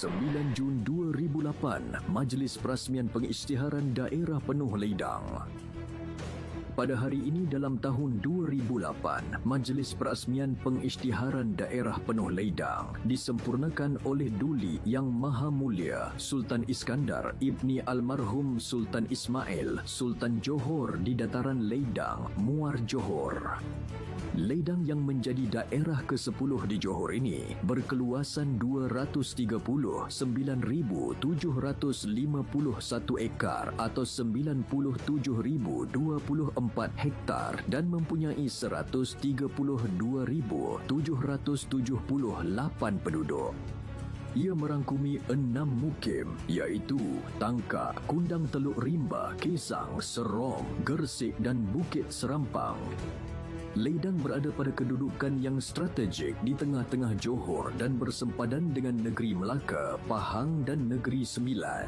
9 Jun 2008, Majlis Perasmian Pengisytiharan Daerah Penuh Leidang. Pada hari ini dalam tahun 2008, Majlis Perasmian Pengisytiharan Daerah Penuh Leidang disempurnakan oleh Duli Yang Maha Mulia Sultan Iskandar Ibni Almarhum Sultan Ismail, Sultan Johor di Dataran Leidang, Muar Johor. Leidang yang menjadi daerah ke-10 di Johor ini berkeluasan 239,751 ekar atau 97,024 hektar dan mempunyai 132,778 penduduk. Ia merangkumi 6 mukim iaitu Tangkak, Kundang Teluk Rimba, Kesang, Serong, Gersik dan Bukit Serampang. Leidang berada pada kedudukan yang strategik di tengah-tengah Johor dan bersempadan dengan Negeri Melaka, Pahang dan Negeri Sembilan.